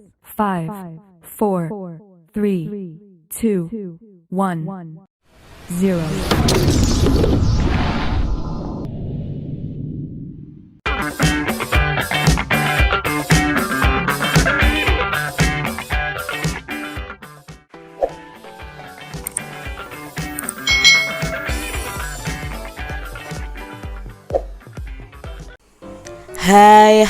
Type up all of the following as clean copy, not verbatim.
5, 4, 3, 2, 1, 0. Hai,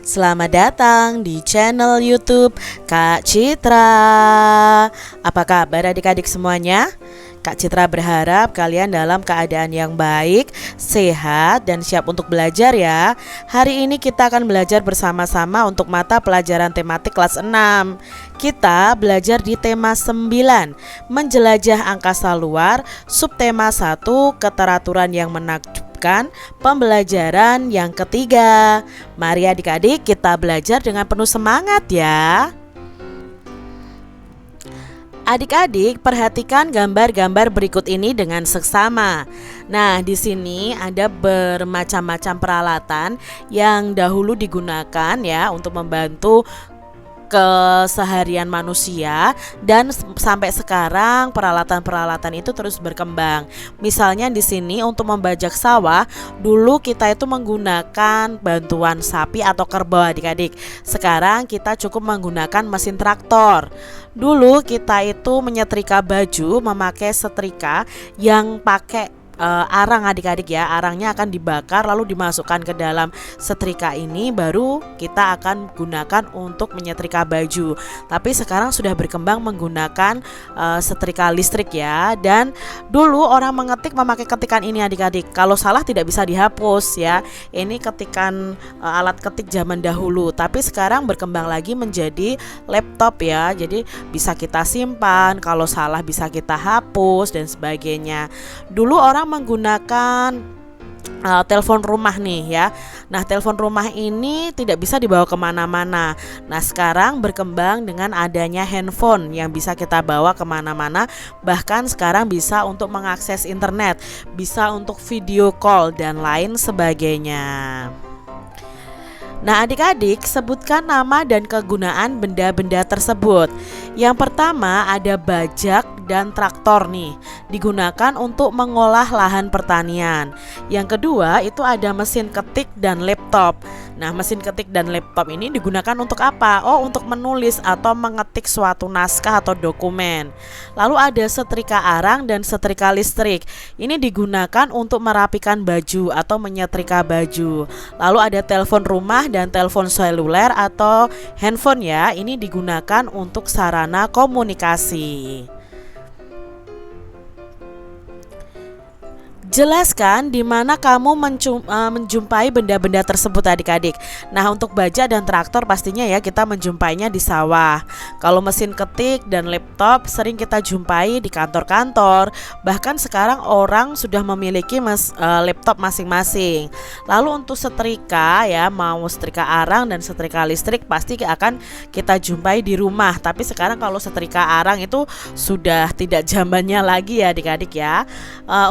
selamat datang di channel YouTube Kak Citra. Apa kabar adik-adik semuanya? Kak Citra berharap kalian dalam keadaan yang baik, sehat, dan siap untuk belajar ya. Hari ini kita akan belajar bersama-sama untuk mata pelajaran tematik kelas 6. Kita belajar di tema 9, menjelajah angkasa luar, subtema 1, keteraturan yang menakjubkan, pembelajaran yang ketiga. Mari adik-adik kita belajar dengan penuh semangat ya. Adik-adik perhatikan gambar-gambar berikut ini dengan seksama. Nah, di sini ada bermacam-macam peralatan yang dahulu digunakan ya untuk membantu keseharian manusia, dan sampai sekarang peralatan-peralatan itu terus berkembang. Misalnya di sini untuk membajak sawah, dulu kita itu menggunakan bantuan sapi atau kerbau adik-adik. Sekarang kita cukup menggunakan mesin traktor. Dulu kita itu menyetrika baju memakai setrika yang pakai arang adik-adik ya. Arangnya akan dibakar lalu dimasukkan ke dalam setrika ini, baru kita akan gunakan untuk menyetrika baju. Tapi sekarang sudah berkembang menggunakan setrika listrik ya. Dan dulu orang mengetik memakai ketikan ini adik-adik. Kalau salah tidak bisa dihapus ya. Ini ketikan alat ketik zaman dahulu. Tapi sekarang berkembang lagi menjadi laptop ya. Jadi bisa kita simpan, kalau salah bisa kita hapus dan sebagainya. Dulu orang menggunakan telepon rumah nih ya. Nah, telepon rumah ini tidak bisa dibawa kemana-mana. Nah, sekarang berkembang dengan adanya handphone yang bisa kita bawa kemana-mana. Bahkan sekarang bisa untuk mengakses internet, bisa untuk video call dan lain sebagainya. Nah, adik-adik sebutkan nama dan kegunaan benda-benda tersebut. Yang pertama ada bajak dan traktor nih, digunakan untuk mengolah lahan pertanian. Yang kedua itu ada mesin ketik dan laptop. Nah, mesin ketik dan laptop ini digunakan untuk apa? Oh, untuk menulis atau mengetik suatu naskah atau dokumen. Lalu ada setrika arang dan setrika listrik. Ini digunakan untuk merapikan baju atau menyetrika baju. Lalu ada telepon rumah dan telepon seluler atau handphone ya. Ini digunakan untuk sarana komunikasi. Jelaskan di mana kamu menjumpai benda-benda tersebut adik-adik. Nah, untuk bajak dan traktor pastinya ya kita menjumpainya di sawah. Kalau mesin ketik dan laptop sering kita jumpai di kantor-kantor. Bahkan sekarang orang sudah memiliki laptop masing-masing. Lalu untuk setrika ya, mau setrika arang dan setrika listrik pasti akan kita jumpai di rumah. Tapi sekarang kalau setrika arang itu sudah tidak zamannya lagi ya adik-adik ya.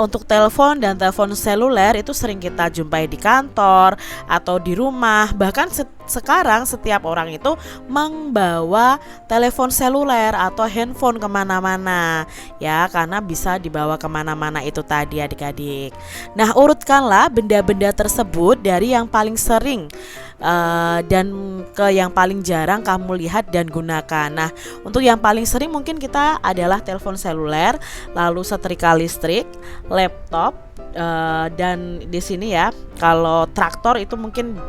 Untuk telepon dan telepon seluler itu sering kita jumpai di kantor atau di rumah. Bahkan sekarang setiap orang itu membawa telepon seluler atau handphone kemana-mana ya, karena bisa dibawa kemana-mana itu tadi adik-adik. Nah, urutkanlah benda-benda tersebut dari yang paling sering dan ke yang paling jarang kamu lihat dan gunakan. Nah, untuk yang paling sering mungkin kita adalah telepon seluler, lalu setrika listrik, laptop, dan di sini ya kalau traktor itu mungkin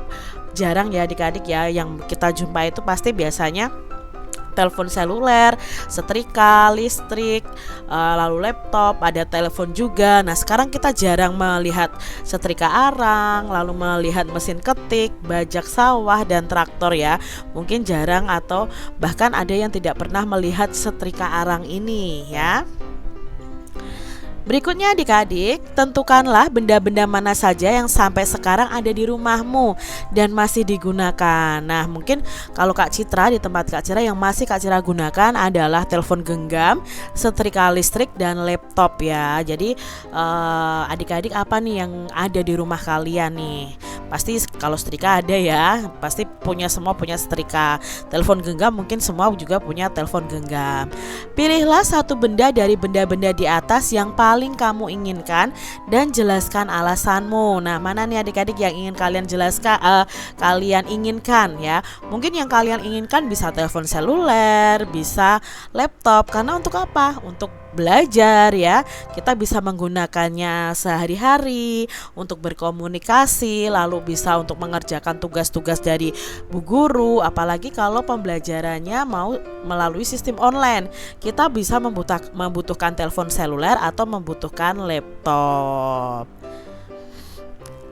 jarang ya adik-adik ya. Yang kita jumpai itu pasti biasanya telepon seluler, setrika listrik, lalu laptop, ada telepon juga. Nah, sekarang kita jarang melihat setrika arang, lalu melihat mesin ketik, bajak sawah, dan traktor ya. Mungkin jarang atau bahkan ada yang tidak pernah melihat setrika arang ini ya. Berikutnya adik-adik, tentukanlah benda-benda mana saja yang sampai sekarang ada di rumahmu dan masih digunakan. Nah, mungkin kalau Kak Citra, di tempat Kak Citra yang masih Kak Citra gunakan adalah telepon genggam, setrika listrik, dan laptop ya. Jadi adik-adik apa nih yang ada di rumah kalian nih? Pasti kalau setrika ada ya, pasti semua punya setrika. Telepon genggam mungkin semua juga punya telepon genggam. Pilihlah satu benda dari benda-benda di atas yang paling kamu inginkan dan jelaskan alasanmu. Nah, mana nih adik-adik yang ingin kalian jelaskan, kalian inginkan ya. Mungkin yang kalian inginkan bisa telepon seluler, bisa laptop. Karena untuk apa? Untuk belajar ya, kita bisa menggunakannya sehari-hari untuk berkomunikasi, lalu bisa untuk mengerjakan tugas-tugas dari bu guru. Apalagi kalau pembelajarannya mau melalui sistem online, kita bisa membutuhkan telepon seluler atau membutuhkan laptop.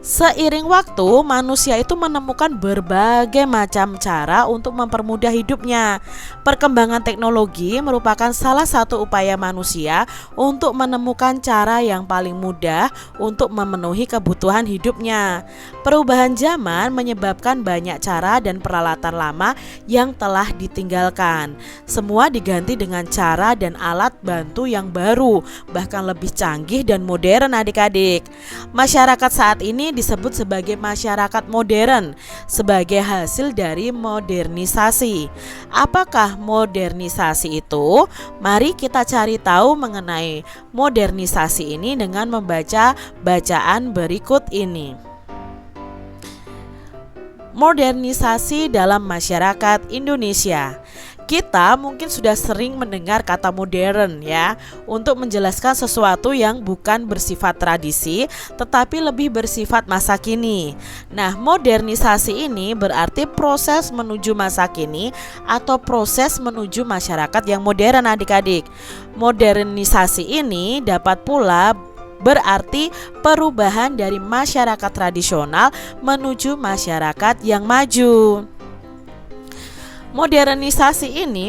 Seiring waktu, manusia itu menemukan berbagai macam cara untuk mempermudah hidupnya. Perkembangan teknologi merupakan salah satu upaya manusia untuk menemukan cara yang paling mudah untuk memenuhi kebutuhan hidupnya. Perubahan zaman menyebabkan banyak cara dan peralatan lama yang telah ditinggalkan. Semua diganti dengan cara dan alat bantu yang baru, bahkan lebih canggih dan modern adik-adik. Masyarakat saat ini disebut sebagai masyarakat modern sebagai hasil dari modernisasi. Apakah modernisasi itu? Mari kita cari tahu mengenai modernisasi ini dengan membaca bacaan berikut ini. Modernisasi dalam masyarakat Indonesia. Kita mungkin sudah sering mendengar kata modern ya, untuk menjelaskan sesuatu yang bukan bersifat tradisi tetapi lebih bersifat masa kini. Nah, modernisasi ini berarti proses menuju masa kini atau proses menuju masyarakat yang modern adik-adik. Modernisasi ini dapat pula berarti perubahan dari masyarakat tradisional menuju masyarakat yang maju. Modernisasi ini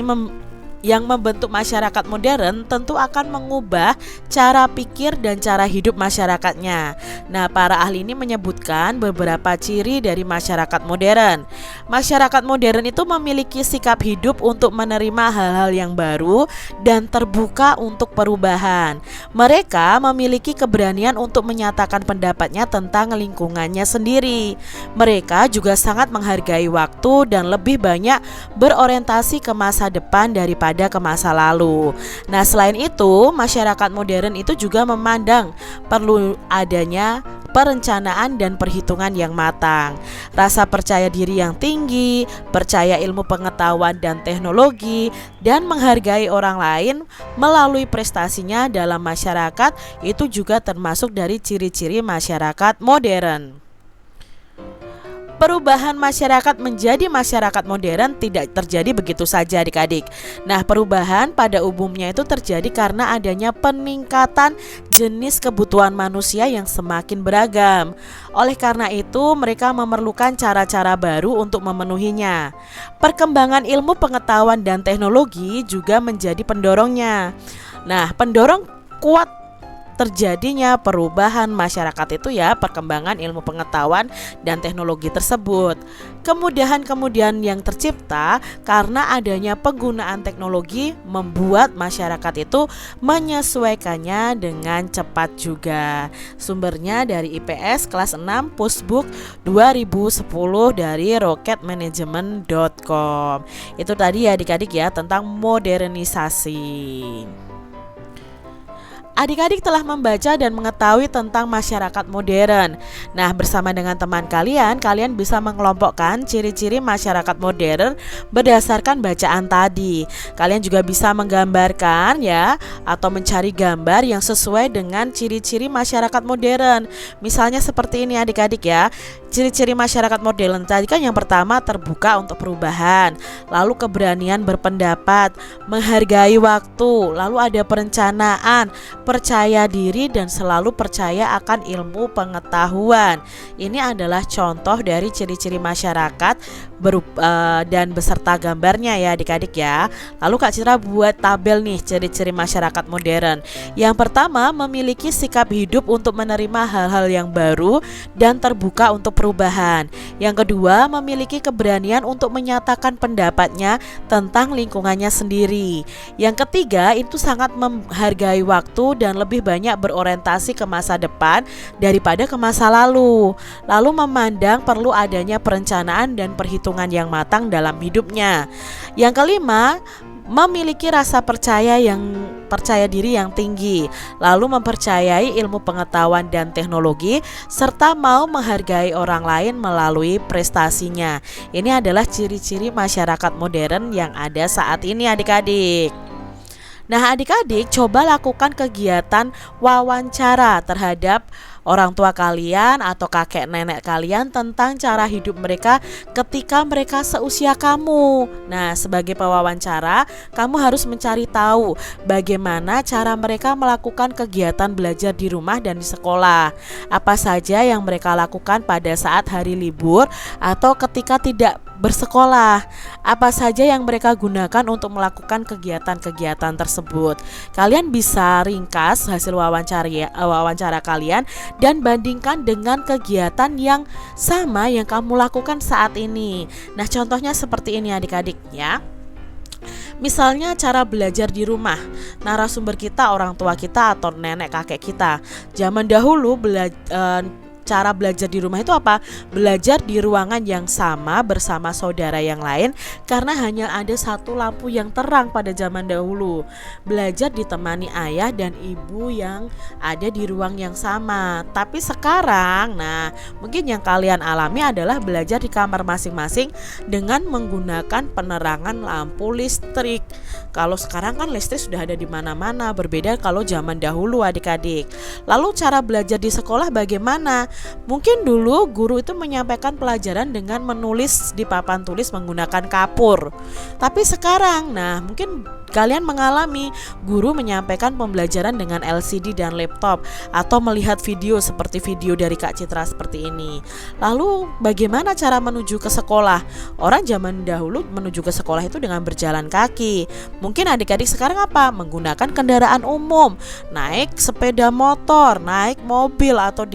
yang membentuk masyarakat modern tentu akan mengubah cara pikir dan cara hidup masyarakatnya. Nah, para ahli ini menyebutkan beberapa ciri dari masyarakat modern. Masyarakat modern itu memiliki sikap hidup untuk menerima hal-hal yang baru dan terbuka untuk perubahan. Mereka memiliki keberanian untuk menyatakan pendapatnya tentang lingkungannya sendiri. Mereka juga sangat menghargai waktu dan lebih banyak berorientasi ke masa depan daripada ke masa lalu. Nah, selain itu, masyarakat modern itu juga memandang perlu adanya perencanaan dan perhitungan yang matang, rasa percaya diri yang tinggi, percaya ilmu pengetahuan dan teknologi, dan menghargai orang lain melalui prestasinya dalam masyarakat. Itu juga termasuk dari ciri-ciri masyarakat modern. Perubahan masyarakat menjadi masyarakat modern tidak terjadi begitu saja adik-adik. Nah, perubahan pada umumnya itu terjadi karena adanya peningkatan jenis kebutuhan manusia yang semakin beragam. Oleh karena itu, mereka memerlukan cara-cara baru untuk memenuhinya. Perkembangan ilmu pengetahuan dan teknologi juga menjadi pendorongnya. Nah, pendorong kuat terjadinya perubahan masyarakat itu ya, perkembangan ilmu pengetahuan dan teknologi tersebut. Kemudahan-kemudahan yang tercipta karena adanya penggunaan teknologi membuat masyarakat itu menyesuaikannya dengan cepat juga. Sumbernya dari IPS kelas 6 Pusbuk 2010 dari rocketmanagement.com. Itu tadi ya adik-adik ya tentang modernisasi. Adik-adik telah membaca dan mengetahui tentang masyarakat modern. Nah, bersama dengan teman kalian, kalian bisa mengelompokkan ciri-ciri masyarakat modern berdasarkan bacaan tadi. Kalian juga bisa menggambarkan ya, atau mencari gambar yang sesuai dengan ciri-ciri masyarakat modern. Misalnya seperti ini adik-adik ya. Ciri-ciri masyarakat modern tadi kan yang pertama terbuka untuk perubahan, lalu keberanian berpendapat, menghargai waktu, lalu ada perencanaan, percaya diri dan selalu percaya akan ilmu pengetahuan. Ini adalah contoh dari ciri-ciri masyarakat dan beserta gambarnya ya adik-adik ya. Lalu Kak Citra buat tabel nih ciri-ciri masyarakat modern. Yang pertama, memiliki sikap hidup untuk menerima hal-hal yang baru dan terbuka untuk perubahan. Yang kedua, memiliki keberanian untuk menyatakan pendapatnya tentang lingkungannya sendiri. Yang ketiga, itu sangat menghargai waktu dan lebih banyak berorientasi ke masa depan daripada ke masa lalu. Lalu memandang perlu adanya perencanaan dan perhitungan yang matang dalam hidupnya. Yang kelima, memiliki rasa percaya diri yang tinggi, lalu mempercayai ilmu pengetahuan dan teknologi, serta mau menghargai orang lain melalui prestasinya. Ini adalah ciri-ciri masyarakat modern yang ada saat ini adik-adik. Nah adik-adik, coba lakukan kegiatan wawancara terhadap orang tua kalian atau kakek nenek kalian tentang cara hidup mereka ketika mereka seusia kamu. Nah, sebagai pewawancara, kamu harus mencari tahu bagaimana cara mereka melakukan kegiatan belajar di rumah dan di sekolah. Apa saja yang mereka lakukan pada saat hari libur atau ketika tidak bersekolah. Apa saja yang mereka gunakan untuk melakukan kegiatan-kegiatan tersebut. Kalian bisa ringkas hasil wawancara kalian dan bandingkan dengan kegiatan yang sama yang kamu lakukan saat ini. Nah, contohnya seperti ini adik-adik ya. Misalnya cara belajar di rumah. Narasumber kita orang tua kita atau nenek kakek kita. Zaman dahulu cara belajar di rumah itu apa? Belajar di ruangan yang sama bersama saudara yang lain karena hanya ada satu lampu yang terang pada zaman dahulu. Belajar ditemani ayah dan ibu yang ada di ruang yang sama. Tapi sekarang, nah mungkin yang kalian alami adalah belajar di kamar masing-masing dengan menggunakan penerangan lampu listrik. Kalau sekarang kan listrik sudah ada di mana-mana, berbeda kalau zaman dahulu adik-adik. Lalu cara belajar di sekolah bagaimana? Mungkin dulu guru itu menyampaikan pelajaran dengan menulis di papan tulis menggunakan kapur. Tapi sekarang, nah mungkin kalian mengalami guru menyampaikan pembelajaran dengan LCD dan laptop atau melihat video seperti video dari Kak Citra seperti ini. Lalu bagaimana cara menuju ke sekolah? Orang zaman dahulu menuju ke sekolah itu dengan berjalan kaki. Mungkin adik-adik sekarang apa? Menggunakan kendaraan umum, naik sepeda motor, naik mobil atau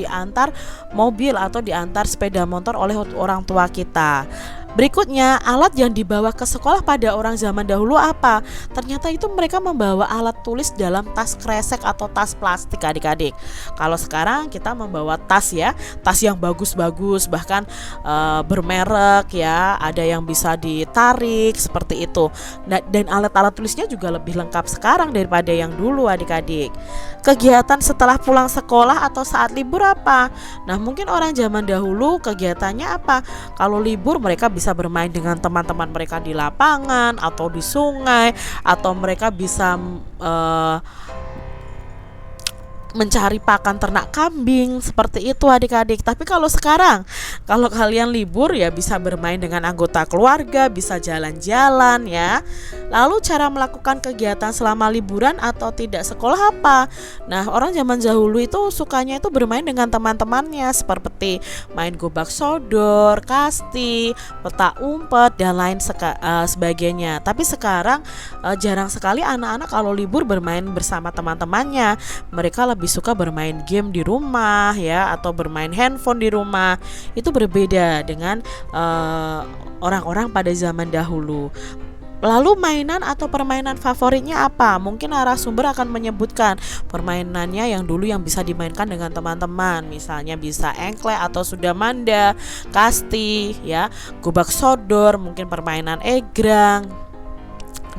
diantar sepeda motor oleh orang tua kita. Berikutnya, alat yang dibawa ke sekolah pada orang zaman dahulu apa? Ternyata itu mereka membawa alat tulis dalam tas kresek atau tas plastik adik-adik. Kalau sekarang kita membawa tas ya, tas yang bagus-bagus, bahkan bermerek ya, ada yang bisa ditarik seperti itu. Dan alat-alat tulisnya juga lebih lengkap sekarang daripada yang dulu adik-adik. Kegiatan setelah pulang sekolah atau saat libur apa? Nah mungkin orang zaman dahulu kegiatannya apa? Kalau libur mereka bisa bermain dengan teman-teman mereka di lapangan atau di sungai, atau mereka bisa mencari pakan ternak kambing seperti itu adik-adik. Tapi kalau sekarang, kalau kalian libur ya bisa bermain dengan anggota keluarga, bisa jalan-jalan ya. Lalu cara melakukan kegiatan selama liburan atau tidak sekolah apa? Nah orang zaman dahulu itu sukanya itu bermain dengan teman-temannya seperti main gobak sodor, kasti, petak umpet dan lain sebagainya. Tapi sekarang jarang sekali anak-anak kalau libur bermain bersama teman-temannya. Mereka lebih suka bermain game di rumah ya, atau bermain handphone di rumah. Itu berbeda dengan orang-orang pada zaman dahulu. Lalu mainan atau permainan favoritnya apa? Mungkin narasumber akan menyebutkan permainannya yang dulu yang bisa dimainkan dengan teman-teman. Misalnya bisa engklek atau sudamanda, kasti ya, gobak sodor, mungkin permainan egrang,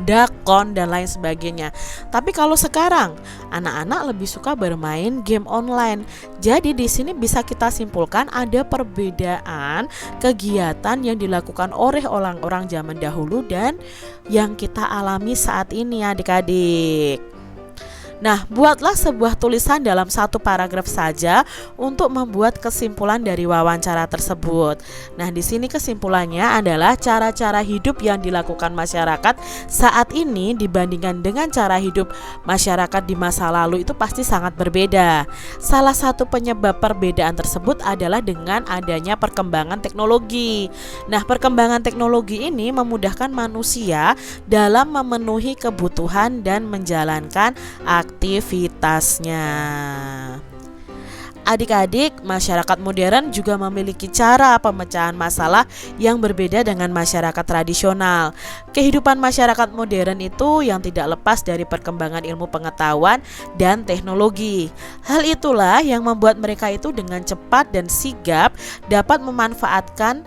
dakon dan lain sebagainya. Tapi kalau sekarang anak-anak lebih suka bermain game online. Jadi di sini bisa kita simpulkan ada perbedaan kegiatan yang dilakukan oleh orang-orang zaman dahulu dan yang kita alami saat ini adik-adik. Nah, buatlah sebuah tulisan dalam satu paragraf saja untuk membuat kesimpulan dari wawancara tersebut. Nah, di sini kesimpulannya adalah cara-cara hidup yang dilakukan masyarakat saat ini dibandingkan dengan cara hidup masyarakat di masa lalu itu pasti sangat berbeda. Salah satu penyebab perbedaan tersebut adalah dengan adanya perkembangan teknologi. Nah, perkembangan teknologi ini memudahkan manusia dalam memenuhi kebutuhan dan menjalankan aktivitasnya. Adik-adik, masyarakat modern juga memiliki cara pemecahan masalah yang berbeda dengan masyarakat tradisional. Kehidupan masyarakat modern itu yang tidak lepas dari perkembangan ilmu pengetahuan dan teknologi. Hal itulah yang membuat mereka itu dengan cepat dan sigap dapat memanfaatkan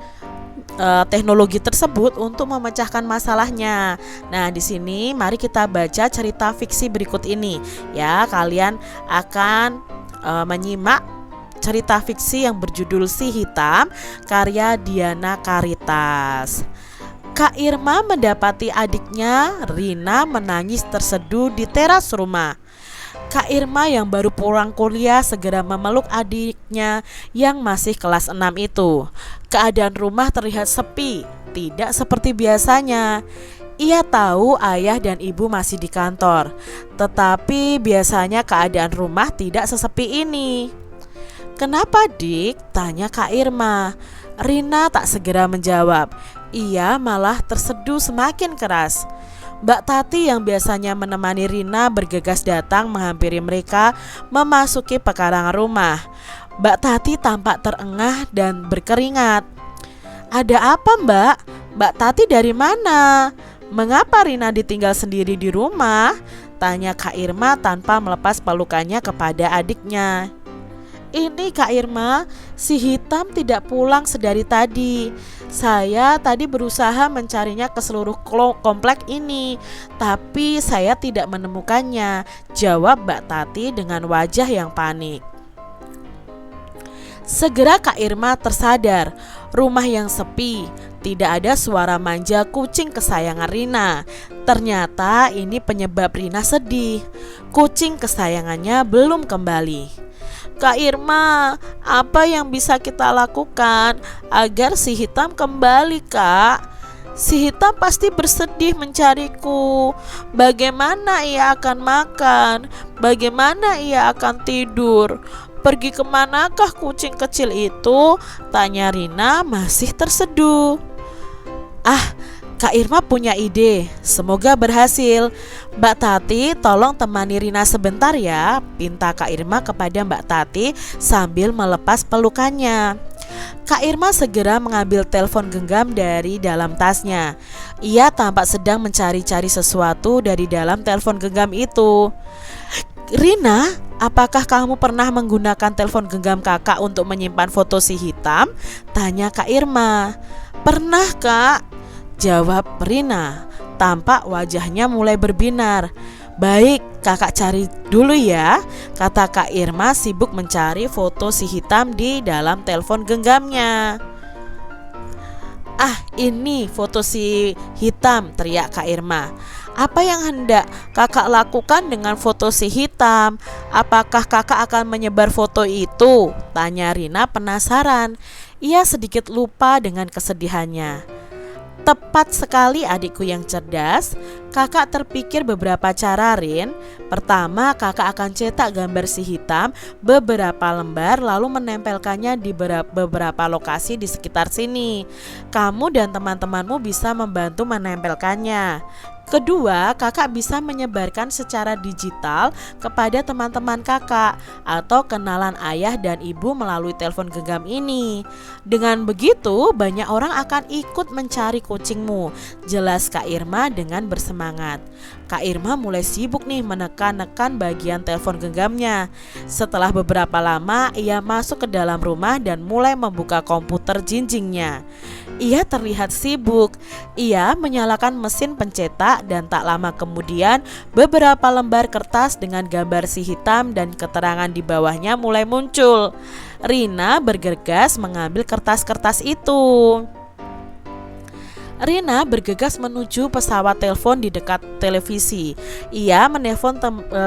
teknologi tersebut untuk memecahkan masalahnya. Nah, di sini mari kita baca cerita fiksi berikut ini. Ya, kalian akan menyimak cerita fiksi yang berjudul Si Hitam karya Diana Caritas. Kak Irma mendapati adiknya Rina menangis terseduh di teras rumah. Kak Irma yang baru pulang kuliah segera memeluk adiknya yang masih kelas 6 itu. Keadaan rumah terlihat sepi, tidak seperti biasanya. Ia tahu ayah dan ibu masih di kantor, tetapi biasanya keadaan rumah tidak sesepi ini. "Kenapa, Dik?" tanya Kak Irma. Rina tak segera menjawab. Ia malah terseduh semakin keras. Mbak Tati yang biasanya menemani Rina bergegas datang menghampiri mereka memasuki pekarangan rumah. Mbak Tati tampak terengah dan berkeringat. "Ada apa, Mbak? Mbak Tati dari mana? Mengapa Rina ditinggal sendiri di rumah?" tanya Kak Irma tanpa melepas pelukannya kepada adiknya. "Ini Kak Irma, si Hitam tidak pulang sedari tadi. Saya tadi berusaha mencarinya ke seluruh komplek ini, tapi saya tidak menemukannya," jawab Mbak Tati dengan wajah yang panik. Segera Kak Irma tersadar, rumah yang sepi, tidak ada suara manja kucing kesayangan Rina. Ternyata ini penyebab Rina sedih. Kucing kesayangannya belum kembali. "Kak Irma, apa yang bisa kita lakukan agar si Hitam kembali, Kak? Si Hitam pasti bersedih mencariku. Bagaimana ia akan makan? Bagaimana ia akan tidur? Pergi kemanakah kucing kecil itu?" tanya Rina masih terseduh. "Ah, Kak Irma punya ide, semoga berhasil. Mbak Tati, tolong temani Rina sebentar ya," pinta Kak Irma kepada Mbak Tati sambil melepas pelukannya. Kak Irma segera mengambil telepon genggam dari dalam tasnya. Ia tampak sedang mencari-cari sesuatu dari dalam telepon genggam itu. "Rina, apakah kamu pernah menggunakan telepon genggam kakak untuk menyimpan foto si Hitam?" tanya Kak Irma. "Pernah, Kak," jawab Rina. Tampak wajahnya mulai berbinar. "Baik, kakak cari dulu ya," kata Kak Irma sibuk mencari foto si Hitam di dalam telepon genggamnya. "Ah, ini foto si Hitam," teriak Kak Irma. "Apa yang hendak kakak lakukan dengan foto si Hitam? Apakah kakak akan menyebar foto itu?" tanya Rina penasaran. Ia sedikit lupa dengan kesedihannya. "Tepat sekali adikku yang cerdas. Kakak terpikir beberapa cara, Rin. Pertama, kakak akan cetak gambar si Hitam beberapa lembar lalu menempelkannya di beberapa lokasi di sekitar sini. Kamu dan teman-temanmu bisa membantu menempelkannya. Kedua, kakak bisa menyebarkan secara digital kepada teman-teman kakak atau kenalan ayah dan ibu melalui telepon genggam ini. Dengan begitu, banyak orang akan ikut mencari kucingmu," jelas Kak Irma dengan bersemangat. Kak Irma mulai sibuk nih menekan-nekan bagian telepon genggamnya. Setelah beberapa lama, ia masuk ke dalam rumah dan mulai membuka komputer jinjingnya. Ia terlihat sibuk. Ia menyalakan mesin pencetak dan tak lama kemudian beberapa lembar kertas dengan gambar si Hitam dan keterangan di bawahnya mulai muncul. Rina bergegas mengambil kertas-kertas itu. Rina bergegas menuju pesawat telepon di dekat televisi. Ia menelpon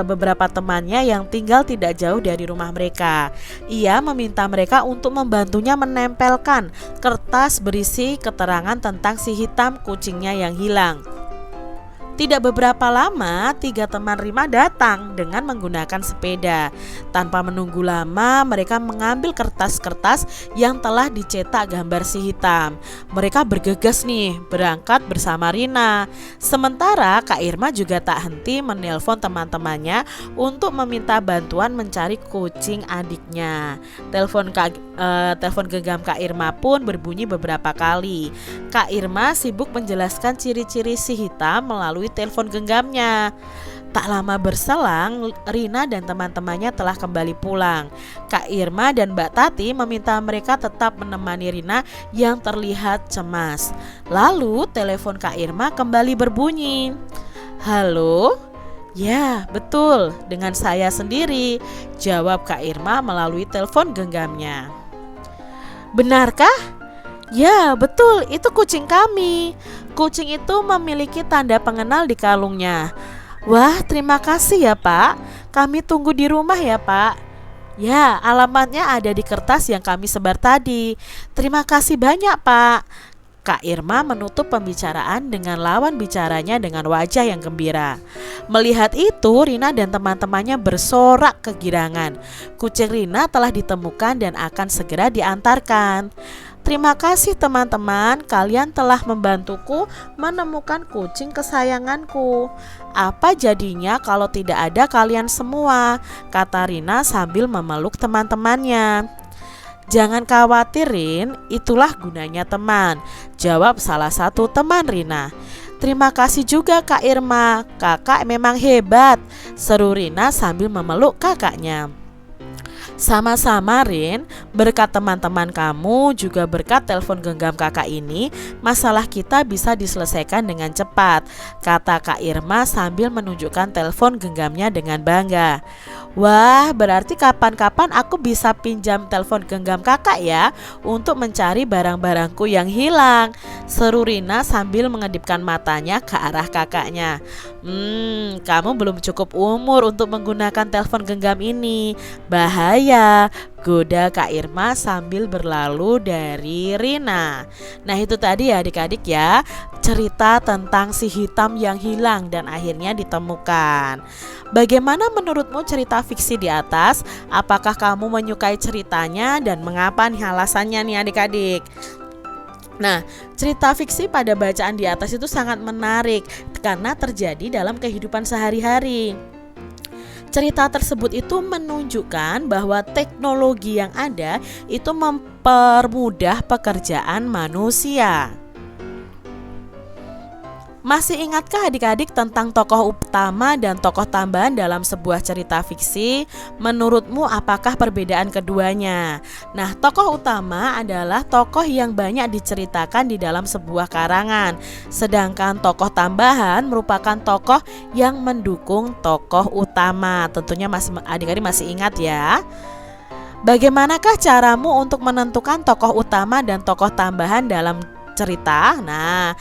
beberapa temannya yang tinggal tidak jauh dari rumah mereka. Ia meminta mereka untuk membantunya menempelkan kertas berisi keterangan tentang si hitam kucingnya yang hilang. Tidak beberapa lama, 3 teman Rina datang dengan menggunakan sepeda. Tanpa menunggu lama, mereka mengambil kertas-kertas yang telah dicetak gambar si hitam. Mereka bergegas nih, berangkat bersama Rina. Sementara Kak Irma juga tak henti menelpon teman-temannya untuk meminta bantuan mencari kucing adiknya. Telepon genggam Kak Irma pun berbunyi beberapa kali. Kak Irma sibuk menjelaskan ciri-ciri si hitam melalui telepon genggamnya. Tak lama berselang, Rina dan teman-temannya telah kembali pulang. Kak Irma dan Mbak Tati meminta mereka tetap menemani Rina yang terlihat cemas. Lalu telepon Kak Irma kembali berbunyi. "Halo? Ya, betul, dengan saya sendiri," jawab Kak Irma melalui telepon genggamnya. "Benarkah?" "Ya, betul, itu kucing kami. Kucing itu memiliki tanda pengenal di kalungnya." "Wah, terima kasih ya Pak. Kami tunggu di rumah ya Pak." "Ya, alamatnya ada di kertas yang kami sebar tadi. Terima kasih banyak Pak." Kak Irma menutup pembicaraan dengan lawan bicaranya dengan wajah yang gembira. Melihat itu, Rina dan teman-temannya bersorak kegirangan. Kucing Rina telah ditemukan dan akan segera diantarkan. "Terima kasih teman-teman, kalian telah membantuku menemukan kucing kesayanganku. Apa jadinya kalau tidak ada kalian semua?" kata Rina sambil memeluk teman-temannya. "Jangan khawatir Rin, itulah gunanya teman," jawab salah satu teman Rina. "Terima kasih juga Kak Irma, kakak memang hebat," seru Rina sambil memeluk kakaknya. "Sama-sama Rin, berkat teman-teman kamu juga berkat telepon genggam kakak ini, masalah kita bisa diselesaikan dengan cepat," kata Kak Irma sambil menunjukkan telepon genggamnya dengan bangga. "Wah, berarti kapan-kapan aku bisa pinjam telepon genggam kakak ya untuk mencari barang-barangku yang hilang," seru Rina sambil mengedipkan matanya ke arah kakaknya. Kamu belum cukup umur untuk menggunakan telepon genggam ini. Bahaya," goda Kak Irma sambil berlalu dari Rina. Nah, itu tadi ya adik-adik ya, cerita tentang si hitam yang hilang dan akhirnya ditemukan. Bagaimana menurutmu cerita fiksi di atas? Apakah kamu menyukai ceritanya dan mengapa nih alasannya nih adik-adik? Nah, cerita fiksi pada bacaan di atas itu sangat menarik karena terjadi dalam kehidupan sehari-hari. Cerita tersebut itu menunjukkan bahwa teknologi yang ada itu mempermudah pekerjaan manusia. Masih ingatkah adik-adik tentang tokoh utama dan tokoh tambahan dalam sebuah cerita fiksi? Menurutmu apakah perbedaan keduanya? Nah, tokoh utama adalah tokoh yang banyak diceritakan di dalam sebuah karangan. Sedangkan tokoh tambahan merupakan tokoh yang mendukung tokoh utama. Tentunya adik-adik masih ingat ya. Bagaimanakah caramu untuk menentukan tokoh utama dan tokoh tambahan dalam cerita? Nah,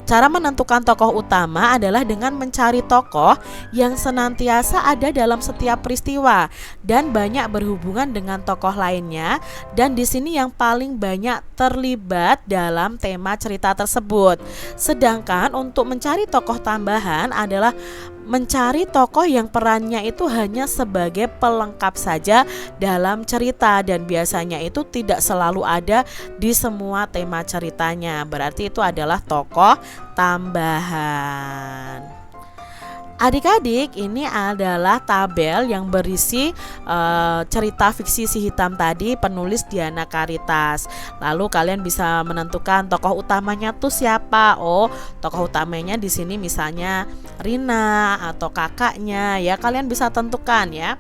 cara menentukan tokoh utama adalah dengan mencari tokoh yang senantiasa ada dalam setiap peristiwa dan banyak berhubungan dengan tokoh lainnya, dan di sini yang paling banyak terlibat dalam tema cerita tersebut. Sedangkan untuk mencari tokoh tambahan adalah mencari tokoh yang perannya itu hanya sebagai pelengkap saja dalam cerita dan biasanya itu tidak selalu ada di semua tema ceritanya. Berarti itu adalah tokoh tambahan. Adik-adik, ini adalah tabel yang berisi cerita fiksi si hitam tadi, penulis Diana Caritas. Lalu kalian bisa menentukan tokoh utamanya tuh siapa. Oh, tokoh utamanya di sini misalnya Rina atau kakaknya ya, kalian bisa tentukan ya.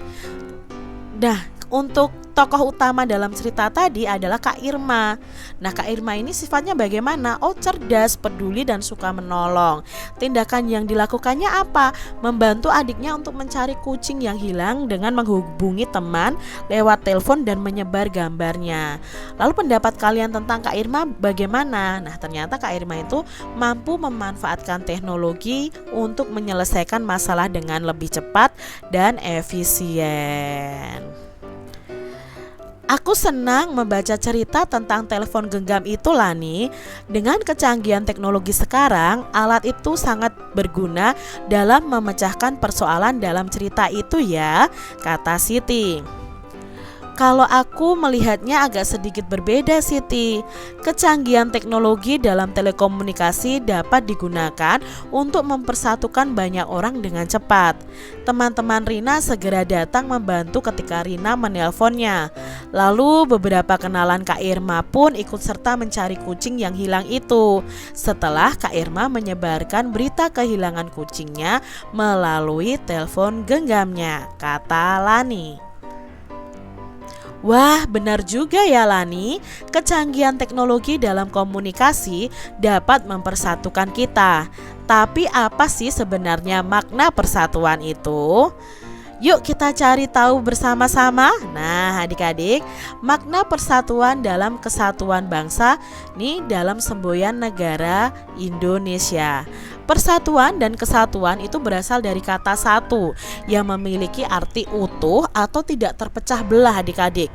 Nah, untuk tokoh utama dalam cerita tadi adalah Kak Irma. Nah, Kak Irma ini sifatnya bagaimana? Oh, cerdas, peduli, dan suka menolong. Tindakan yang dilakukannya apa? Membantu adiknya untuk mencari kucing yang hilang dengan menghubungi teman lewat telepon dan menyebar gambarnya. Lalu pendapat kalian tentang Kak Irma bagaimana? Nah, ternyata Kak Irma itu mampu memanfaatkan teknologi untuk menyelesaikan masalah dengan lebih cepat dan efisien. Aku senang membaca cerita tentang telepon genggam itu, Lani. Dengan kecanggihan teknologi sekarang, alat itu sangat berguna dalam memecahkan persoalan dalam cerita itu ya, kata Siti. Kalau aku melihatnya agak sedikit berbeda, Siti. Kecanggihan teknologi dalam telekomunikasi dapat digunakan untuk mempersatukan banyak orang dengan cepat. Teman-teman Rina segera datang membantu ketika Rina menelponnya. Lalu beberapa kenalan Kak Irma pun ikut serta mencari kucing yang hilang itu. Setelah Kak Irma menyebarkan berita kehilangan kucingnya melalui telepon genggamnya, kata Lani. Wah, benar juga ya Lani, kecanggihan teknologi dalam komunikasi dapat mempersatukan kita. Tapi apa sih sebenarnya makna persatuan itu? Yuk kita cari tahu bersama-sama. Nah, adik-adik, makna persatuan dalam kesatuan bangsa nih dalam semboyan negara Indonesia. Persatuan dan kesatuan itu berasal dari kata satu yang memiliki arti utuh atau tidak terpecah belah, adik-adik.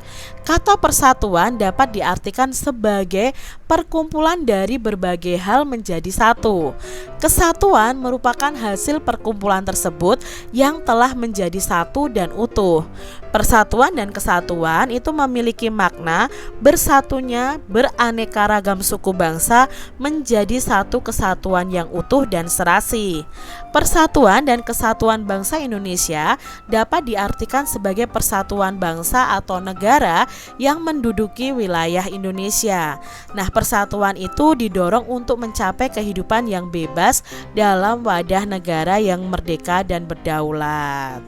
Kata persatuan dapat diartikan sebagai perkumpulan dari berbagai hal menjadi satu. Kesatuan merupakan hasil perkumpulan tersebut yang telah menjadi satu dan utuh. Persatuan dan kesatuan itu memiliki makna bersatunya beraneka ragam suku bangsa menjadi satu kesatuan yang utuh dan serasi. Persatuan dan kesatuan bangsa Indonesia dapat diartikan sebagai persatuan bangsa atau negara yang menduduki wilayah Indonesia. Nah, persatuan itu didorong untuk mencapai kehidupan yang bebas dalam wadah negara yang merdeka dan berdaulat.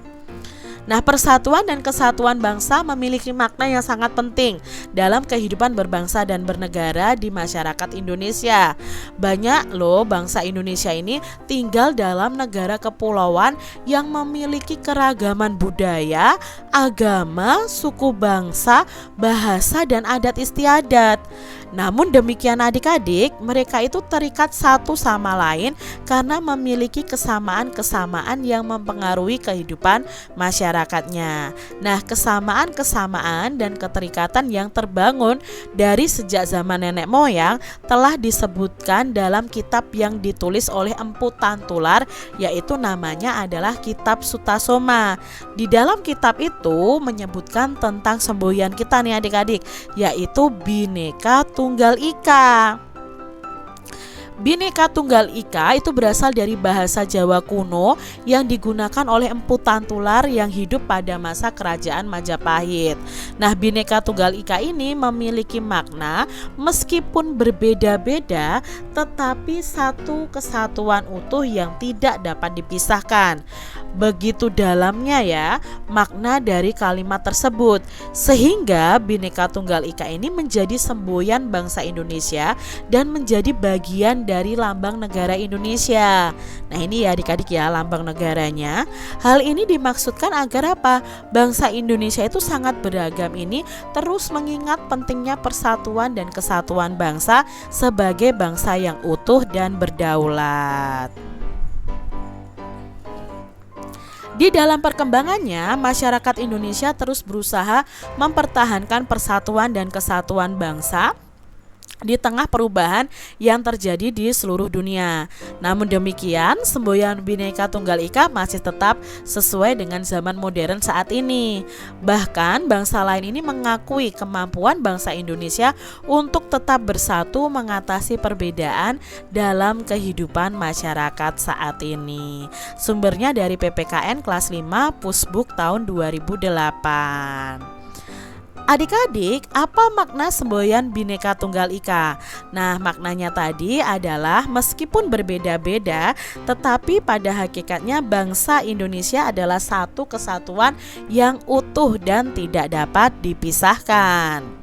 Nah, persatuan dan kesatuan bangsa memiliki makna yang sangat penting dalam kehidupan berbangsa dan bernegara di masyarakat Indonesia. Banyak loh bangsa Indonesia ini tinggal dalam negara kepulauan yang memiliki keragaman budaya, agama, suku bangsa, bahasa, dan adat istiadat. Namun demikian adik-adik, mereka itu terikat satu sama lain karena memiliki kesamaan-kesamaan yang mempengaruhi kehidupan masyarakatnya. Nah, kesamaan-kesamaan dan keterikatan yang terbangun dari sejak zaman nenek moyang telah disebutkan dalam kitab yang ditulis oleh Empu Tantular, yaitu namanya adalah Kitab Sutasoma. Di dalam kitab itu menyebutkan tentang semboyan kita nih adik-adik, yaitu Bhinneka Tunggal Ika. Bhinneka Tunggal Ika itu berasal dari bahasa Jawa kuno yang digunakan oleh Empu Tantular yang hidup pada masa kerajaan Majapahit. Nah, Bhinneka Tunggal Ika ini memiliki makna meskipun berbeda-beda tetapi satu kesatuan utuh yang tidak dapat dipisahkan. Begitu dalamnya ya makna dari kalimat tersebut, sehingga Bhinneka Tunggal Ika ini menjadi semboyan bangsa Indonesia dan menjadi bagian dari lambang negara Indonesia. Nah, ini ya adik-adik ya lambang negaranya. Hal ini dimaksudkan agar apa? Bangsa Indonesia itu sangat beragam ini terus mengingat pentingnya persatuan dan kesatuan bangsa sebagai bangsa yang utuh dan berdaulat. Di dalam perkembangannya, masyarakat Indonesia terus berusaha mempertahankan persatuan dan kesatuan bangsa di tengah perubahan yang terjadi di seluruh dunia. Namun demikian, semboyan Bhinneka Tunggal Ika masih tetap sesuai dengan zaman modern saat ini. Bahkan bangsa lain ini mengakui kemampuan bangsa Indonesia untuk tetap bersatu mengatasi perbedaan dalam kehidupan masyarakat saat ini. Sumbernya dari PPKN kelas 5 Pusbuk tahun 2008. Adik-adik, apa makna semboyan Bhinneka Tunggal Ika? Nah, maknanya tadi adalah meskipun berbeda-beda, tetapi pada hakikatnya bangsa Indonesia adalah satu kesatuan yang utuh dan tidak dapat dipisahkan.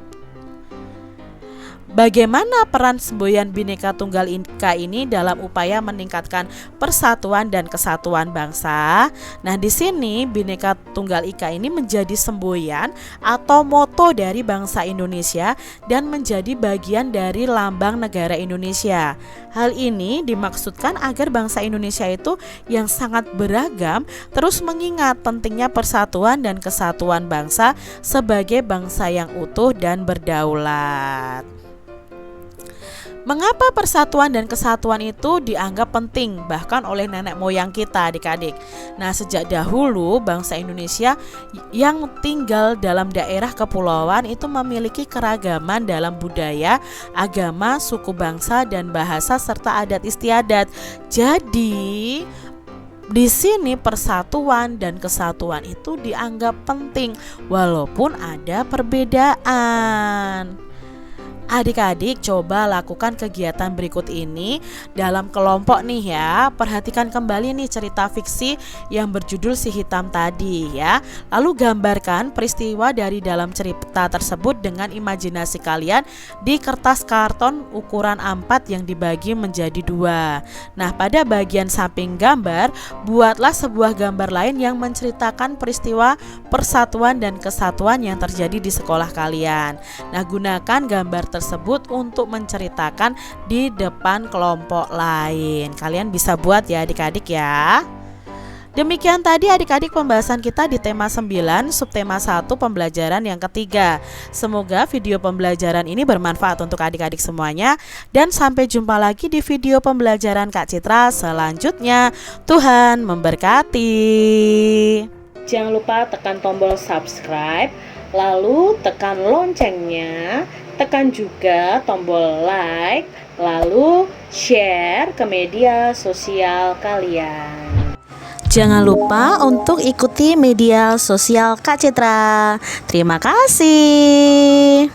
Bagaimana peran semboyan Bhinneka Tunggal Ika ini dalam upaya meningkatkan persatuan dan kesatuan bangsa? Nah, di sini Bhinneka Tunggal Ika ini menjadi semboyan atau moto dari bangsa Indonesia dan menjadi bagian dari lambang negara Indonesia. Hal ini dimaksudkan agar bangsa Indonesia itu yang sangat beragam terus mengingat pentingnya persatuan dan kesatuan bangsa sebagai bangsa yang utuh dan berdaulat. Mengapa persatuan dan kesatuan itu dianggap penting bahkan oleh nenek moyang kita, adik-adik? Nah, sejak dahulu bangsa Indonesia yang tinggal dalam daerah kepulauan itu memiliki keragaman dalam budaya, agama, suku bangsa, dan bahasa serta adat istiadat. Jadi di sini persatuan dan kesatuan itu dianggap penting walaupun ada perbedaan. Adik-adik coba lakukan kegiatan berikut ini dalam kelompok nih ya. Perhatikan kembali nih cerita fiksi yang berjudul Si Hitam tadi ya. Lalu gambarkan peristiwa dari dalam cerita tersebut dengan imajinasi kalian di kertas karton ukuran A4 yang dibagi menjadi 2. Nah, pada bagian samping gambar, buatlah sebuah gambar lain yang menceritakan peristiwa persatuan dan kesatuan yang terjadi di sekolah kalian. Nah, gunakan gambar tersebut untuk menceritakan di depan kelompok lain. Kalian bisa buat ya adik-adik ya. Demikian tadi adik-adik pembahasan kita di tema 9 subtema 1 pembelajaran yang ketiga. Semoga video pembelajaran ini bermanfaat untuk adik-adik semuanya. Dan sampai jumpa lagi di video pembelajaran Kak Citra selanjutnya. Tuhan memberkati. Jangan lupa tekan tombol subscribe, lalu tekan loncengnya, tekan juga tombol like, lalu share ke media sosial kalian. Jangan lupa untuk ikuti media sosial Kak Citra. Terima kasih.